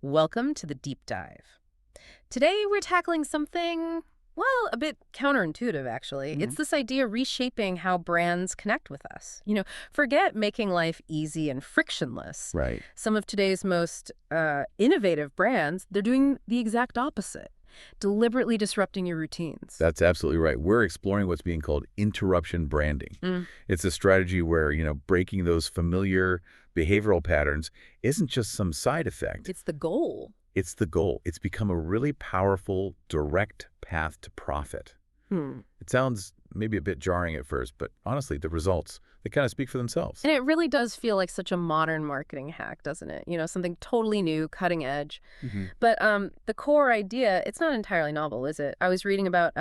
Welcome to the deep dive. Today we're tackling something, well, a bit counterintuitive actually. Mhm. It's this idea of reshaping how brands connect with us. Forget making life easy and frictionless. Right. Some of today's most innovative brands, they're doing the exact opposite, deliberately disrupting your routines. That's absolutely right. We're exploring what's being called interruption branding. Mm, It's a strategy where, breaking those familiar behavioral patterns isn't just some side effect. it's the goal. It's the goal. It's become a really powerful, direct path to profit. Hmm. It sounds maybe a bit jarring at first, but honestly, the results, they kind of speak for themselves. And it really does feel like such a modern marketing hack, doesn't it? Something totally new, cutting edge. Mhm. But the core idea, it's not entirely novel, is it? I was reading about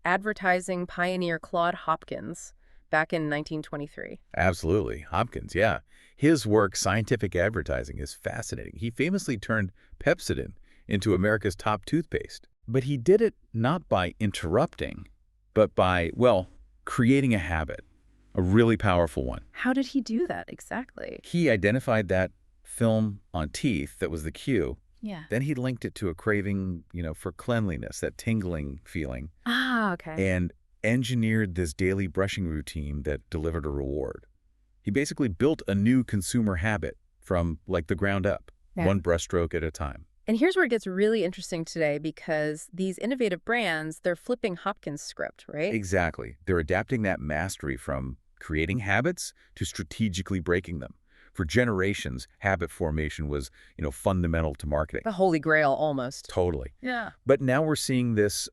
advertising pioneer Claude Hopkins back in 1923. Absolutely. Hopkins, yeah. His work, Scientific Advertising, is fascinating. He famously turned Pepsodent into America's top toothpaste. But he did it not by interrupting, but by, well, creating a habit, a really powerful one. How did he do that exactly? He identified that film on teeth that was the cue. Yeah. Then he linked it to a craving, for cleanliness, that tingling feeling, Ah, okay. and engineered this daily brushing routine that delivered a reward. He basically built a new consumer habit from like the ground up, Yeah. one brushstroke at a time. And here's where it gets really interesting today because these innovative brands, they're flipping Hopkins' script, right? Exactly. They're adapting that mastery from creating habits to strategically breaking them. For generations, habit formation was, fundamental to marketing. The holy grail, almost. Totally. Yeah. But now we're seeing this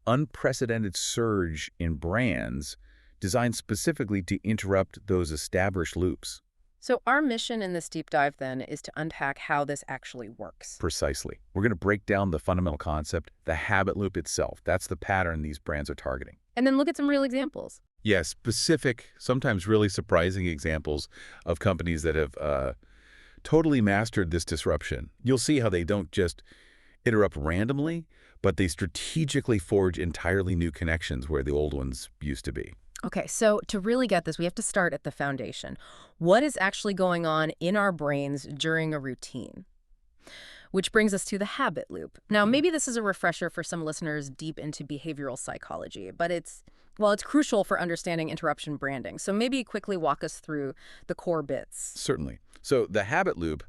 unprecedented surge in brands designed specifically to interrupt those established loops. So our mission in this deep dive then is to unpack how this actually works. Precisely. We're going to break down the fundamental concept, the habit loop itself. That's the pattern these brands are targeting. And then look at some real examples. Yes, specific, sometimes really surprising examples of companies that have totally mastered this disruption. You'll see how they don't just interrupt randomly, but they strategically forge entirely new connections where the old ones used to be. Okay, so to really get this, we have to start at the foundation. What is actually going on in our brains during a routine? Which brings us to the habit loop. Now, maybe this is a refresher for some listeners deep into behavioral psychology, but it's crucial for understanding interruption branding. So maybe quickly walk us through the core bits. Certainly. So the habit loop,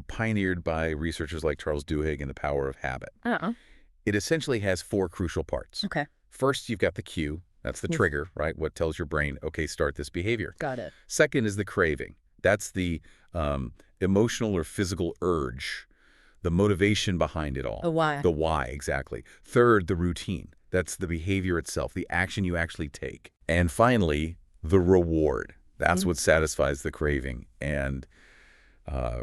pioneered by researchers like Charles Duhigg and the power of habit, Oh, it essentially has four crucial parts. okay. First, you've got the cue. That's the Yes. trigger, right? What tells your brain, okay, start this behavior. Got it. Second is the craving. That's the emotional or physical urge, the motivation behind it all. A why? The why, exactly. Third, the routine. That's the behavior itself, the action you actually take. And finally, the reward. That's what satisfies the craving and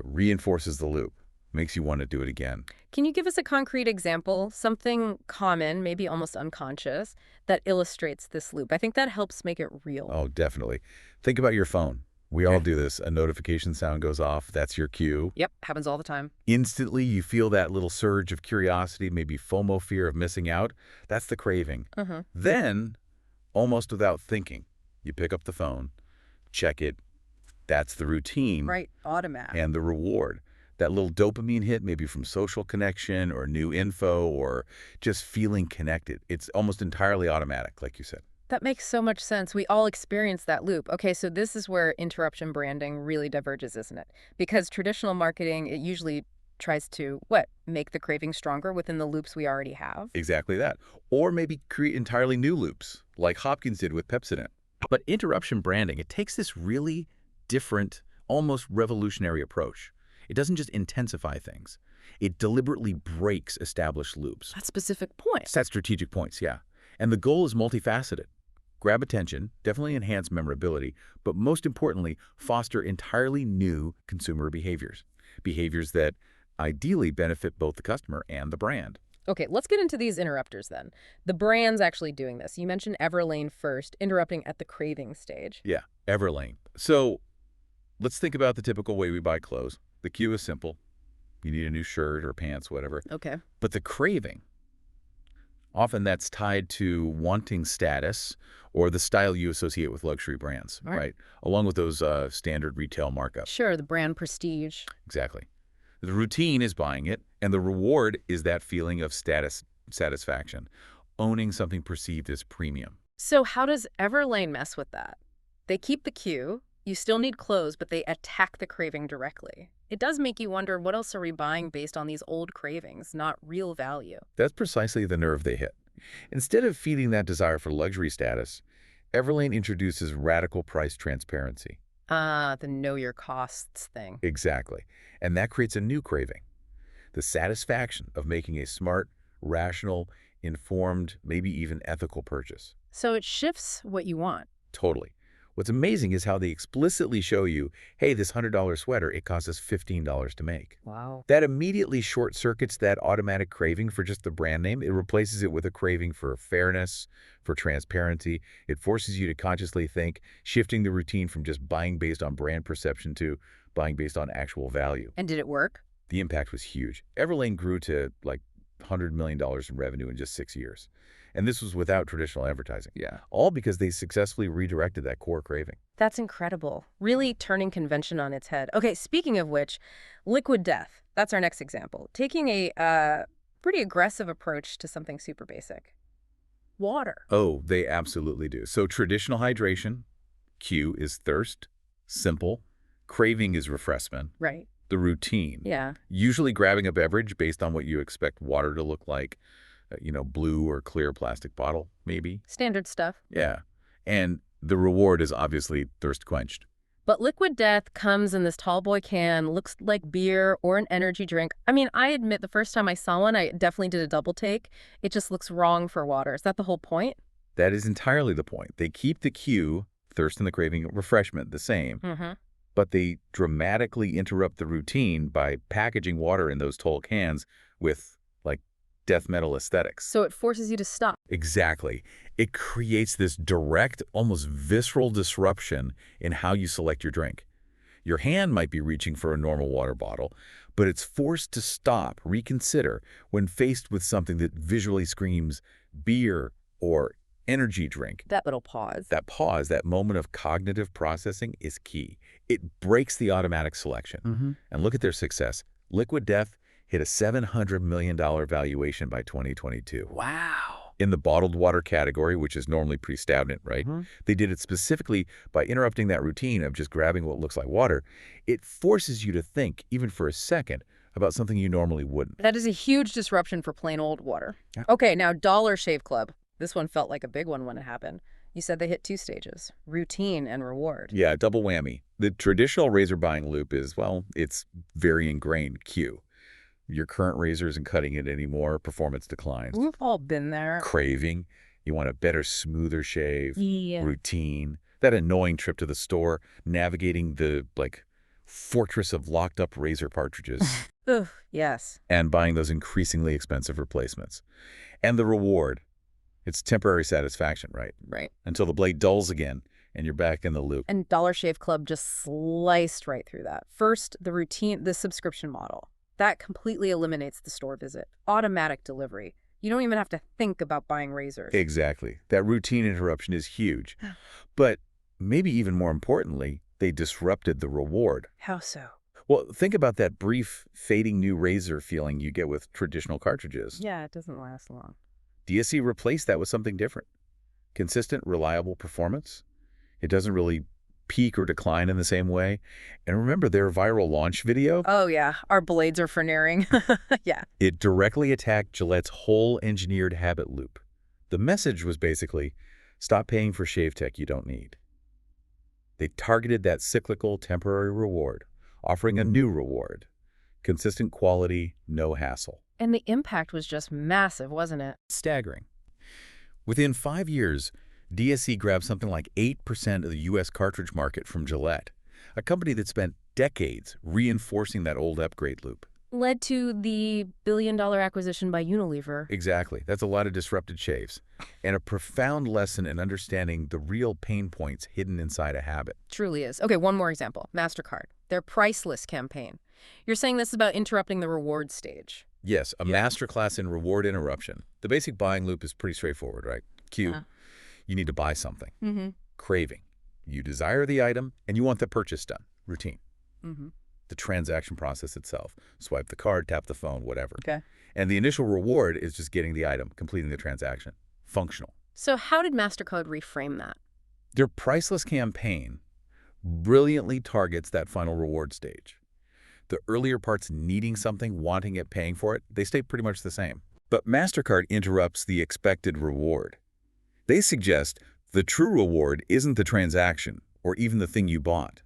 reinforces the loop, makes you want to do it again. Can you give us a concrete example, something common, maybe almost unconscious, that illustrates this loop? I think that helps make it real. Oh, definitely. Think about your phone. We all Okay. do this. A notification sound goes off. That's your cue. Yep, happens all the time. Instantly, you feel that little surge of curiosity, maybe FOMO, fear of missing out. That's the craving. Uh-huh. Then, almost without thinking, you pick up the phone, check it. That's the routine Right, automatic. and the reward. That little dopamine hit, maybe from social connection or new info or just feeling connected. It's almost entirely automatic, like you said. That makes so much sense. We all experience that loop. Okay, so this is where interruption branding really diverges, isn't it? Because traditional marketing, it usually tries to, what, make the craving stronger within the loops we already have? Exactly that. Or maybe create entirely new loops, like Hopkins did with Pepsodent. But interruption branding, it takes this really different, almost revolutionary approach. It doesn't just intensify things. It deliberately breaks established loops. That specific point. Set strategic points, yeah. And the goal is multifaceted. Grab attention, definitely enhance memorability, but most importantly, foster entirely new consumer behaviors. Behaviors that ideally benefit both the customer and the brand. Okay, let's get into these interrupters then. The brand's actually doing this. You mentioned Everlane first, interrupting at the craving stage. Yeah, Everlane. So let's think about the typical way we buy clothes. The cue is simple. You need a new shirt or pants, whatever. Okay. But the craving, often that's tied to wanting status or the style you associate with luxury brands, Right. right? Along with those standard retail markups. Sure, the brand prestige. Exactly. The routine is buying it, and the reward is that feeling of satisfaction, owning something perceived as premium. So how does Everlane mess with that? They keep the cue, you still need clothes, but they attack the craving directly. It does make you wonder, what else are we buying based on these old cravings, not real value? That's precisely the nerve they hit. Instead of feeding that desire for luxury status, Everlane introduces radical price transparency. Ah, the know your costs thing. Exactly. And that creates a new craving. The satisfaction of making a smart, rational, informed, maybe even ethical purchase. So it shifts what you want. Totally. What's amazing is how they explicitly show you, hey, this $100 sweater, it costs us $15 to make. Wow. That immediately short-circuits that automatic craving for just the brand name. It replaces it with a craving for fairness, for transparency. It forces you to consciously think, shifting the routine from just buying based on brand perception to buying based on actual value. And did it work? The impact was huge. Everlane grew to like $100 million in revenue in just 6 years. And this was without traditional advertising. Yeah. All because they successfully redirected that core craving. That's incredible. Really turning convention on its head. Okay, speaking of which, Liquid Death. That's our next example. Taking a pretty aggressive approach to something super basic. Water. Oh, they absolutely do. So traditional hydration, Q is thirst, simple. Craving is refreshment. Right. The routine. Yeah. Usually grabbing a beverage based on what you expect water to look like. Blue or clear plastic bottle, maybe. Standard stuff. Yeah. And the reward is obviously thirst quenched. But Liquid Death comes in this tall boy can, looks like beer or an energy drink. I mean, I admit the first time I saw one, I definitely did a double take. It just looks wrong for water. Is that the whole point? That is entirely the point. They keep the cue, thirst and the craving, refreshment, the same. Mm-hmm. But they dramatically interrupt the routine by packaging water in those tall cans with, like, death metal aesthetics. So it forces you to stop. Exactly. It creates this direct, almost visceral disruption in how you select your drink. Your hand might be reaching for a normal water bottle, but it's forced to stop, reconsider, when faced with something that visually screams beer or energy drink. That little pause. That pause, that moment of cognitive processing is key. It breaks the automatic selection. Mm-hmm. And look at their success. Liquid Death hit a $700 million valuation by 2022. Wow. In the bottled water category, which is normally pretty stagnant, right? Mm-hmm. They did it specifically by interrupting that routine of just grabbing what looks like water. It forces you to think, even for a second, about something you normally wouldn't. That is a huge disruption for plain old water. Yeah. Okay, now Dollar Shave Club. This one felt like a big one when it happened. You said they hit 2 stages, routine and reward. Yeah, double whammy. The traditional razor buying loop is, well, it's very ingrained, Q. Your current razor isn't cutting it anymore, performance declines. We've all been there. Craving, you want a better, smoother shave. Yeah. Routine, that annoying trip to the store, navigating the, fortress of locked-up razor cartridges, Ugh, yes. and buying those increasingly expensive replacements. And the reward, it's temporary satisfaction, right? Right. Until the blade dulls again, and you're back in the loop. And Dollar Shave Club just sliced right through that. First, the routine, the subscription model. That completely eliminates the store visit. Automatic delivery. You don't even have to think about buying razors. Exactly. That routine interruption is huge. But maybe even more importantly, they disrupted the reward. How so? Well, think about that brief, fading new razor feeling you get with traditional cartridges. Yeah, it doesn't last long. DSC replaced that with something different. Consistent, reliable performance. It doesn't really peak or decline in the same way. And remember their viral launch video? Oh, yeah. Our blades are furneering. Yeah. It directly attacked Gillette's whole engineered habit loop. The message was basically, stop paying for shave tech you don't need. They targeted that cyclical, temporary reward, offering a new reward. Consistent quality, no hassle. And the impact was just massive, wasn't it? Staggering. Within 5 years, DSC grabbed something like 8% of the U.S. cartridge market from Gillette, a company that spent decades reinforcing that old upgrade loop. Led to the billion-dollar acquisition by Unilever. Exactly. That's a lot of disrupted shaves. And a profound lesson in understanding the real pain points hidden inside a habit. Truly is. Okay, one more example. MasterCard. Their priceless campaign. You're saying this is about interrupting the reward stage. Yes, a masterclass in reward interruption. The basic buying loop is pretty straightforward, right? Q, you need to buy something. Mm-hmm. Craving, you desire the item and you want the purchase done. Routine. Mm-hmm. the transaction process itself. Swipe the card, tap the phone, whatever. Okay. And the initial reward is just getting the item, completing the transaction. Functional. So how did MasterCard reframe that? Their priceless campaign brilliantly targets that final reward stage. The earlier parts needing something, wanting it, paying for it, they stay pretty much the same. But MasterCard interrupts the expected reward. They suggest the true reward isn't the transaction or even the thing you bought.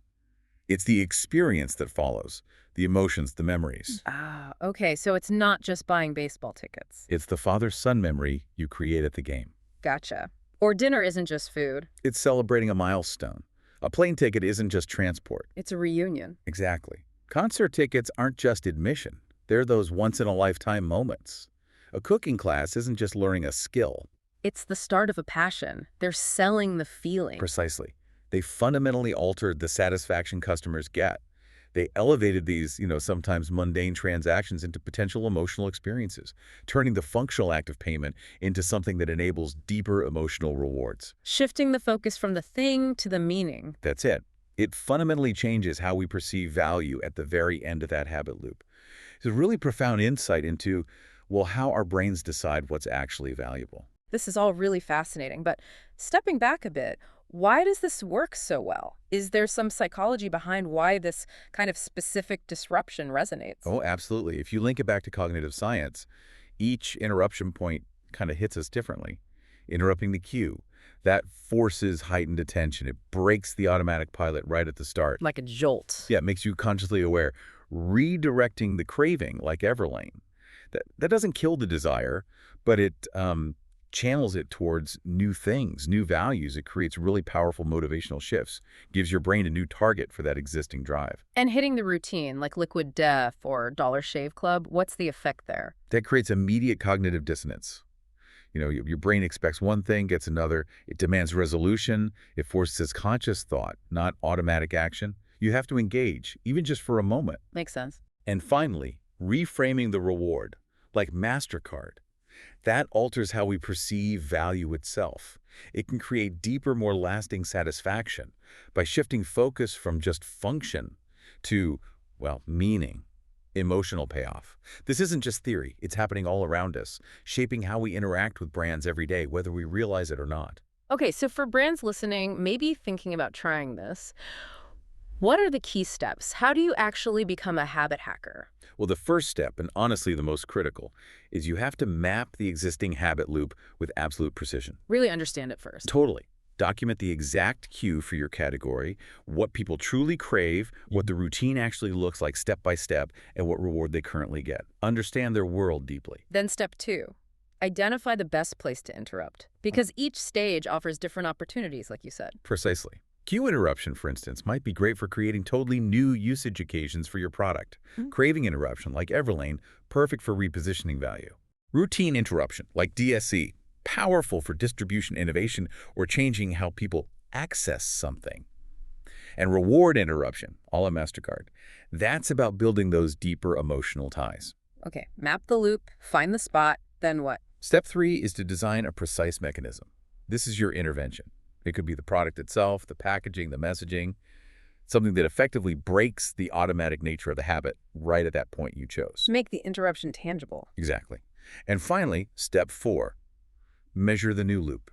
It's the experience that follows, the emotions, the memories. Ah, okay. So it's not just buying baseball tickets. It's the father-son memory you create at the game. Gotcha. Or dinner isn't just food. It's celebrating a milestone. A plane ticket isn't just transport. It's a reunion. Exactly. Concert tickets aren't just admission. They're those once-in-a-lifetime moments. A cooking class isn't just learning a skill. It's the start of a passion. They're selling the feeling. Precisely. They fundamentally altered the satisfaction customers get. They elevated these, sometimes mundane transactions into potential emotional experiences, turning the functional act of payment into something that enables deeper emotional rewards. Shifting the focus from the thing to the meaning. That's it. It fundamentally changes how we perceive value at the very end of that habit loop. It's a really profound insight into, well, how our brains decide what's actually valuable. This is all really fascinating, but stepping back a bit, why does this work so well? Is there some psychology behind why this kind of specific disruption resonates? Oh, absolutely. If you link it back to cognitive science, each interruption point kind of hits us differently. Interrupting the cue, that forces heightened attention. It breaks the automatic pilot right at the start. Like a jolt. Yeah, it makes you consciously aware. Redirecting the craving, like Everlane. That doesn't kill the desire, but it channels it towards new things, new values. It creates really powerful motivational shifts, gives your brain a new target for that existing drive. And hitting the routine, like Liquid Death or Dollar Shave Club, what's the effect there? That creates immediate cognitive dissonance. Your brain expects one thing, gets another. It demands resolution. It forces conscious thought, not automatic action. You have to engage, even just for a moment. Makes sense. And finally, reframing the reward, like MasterCard. That alters how we perceive value itself. It can create deeper, more lasting satisfaction by shifting focus from just function to, well, meaning, emotional payoff. This isn't just theory. It's happening all around us, shaping how we interact with brands every day, whether we realize it or not. Okay, so for brands listening, maybe thinking about trying this, what are the key steps? How do you actually become a habit hacker? Well, the first step, and honestly the most critical, is you have to map the existing habit loop with absolute precision. Really understand it first. Totally. Document the exact cue for your category, what people truly crave, what the routine actually looks like step by step, and what reward they currently get. Understand their world deeply. Then step 2, identify the best place to interrupt, because each stage offers different opportunities, like you said. Precisely. Cue interruption, for instance, might be great for creating totally new usage occasions for your product. Craving interruption, like Everlane, perfect for repositioning value. Routine interruption, like DSC, powerful for distribution innovation or changing how people access something. And reward interruption, a la MasterCard, that's about building those deeper emotional ties. Okay, map the loop, find the spot, then what? Step 3 is to design a precise mechanism. This is your intervention. It could be the product itself, the packaging, the messaging, something that effectively breaks the automatic nature of the habit right at that point you chose. Make the interruption tangible. Exactly. And finally, step 4, measure the new loop.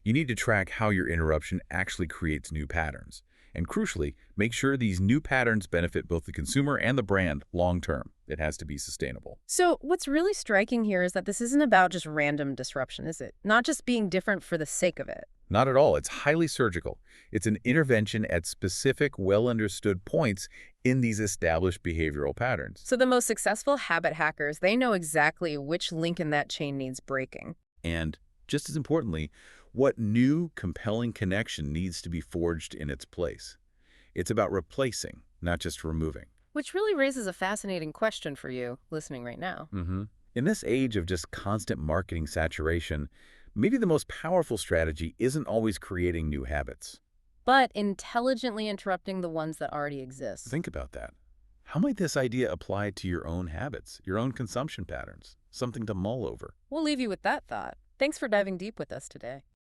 You need to track how your interruption actually creates new patterns. And crucially, make sure these new patterns benefit both the consumer and the brand long term. It has to be sustainable. So what's really striking here is that this isn't about just random disruption, is it? Not just being different for the sake of it. Not at all. It's highly surgical. It's an intervention at specific, well-understood points in these established behavioral patterns. So the most successful habit hackers, they know exactly which link in that chain needs breaking. And just as importantly, what new, compelling connection needs to be forged in its place. It's about replacing, not just removing. Which really raises a fascinating question for you listening right now. In this age of just constant marketing saturation, maybe the most powerful strategy isn't always creating new habits. But intelligently interrupting the ones that already exist. Think about that. How might this idea apply to your own habits, your own consumption patterns? Something to mull over. We'll leave you with that thought. Thanks for diving deep with us today.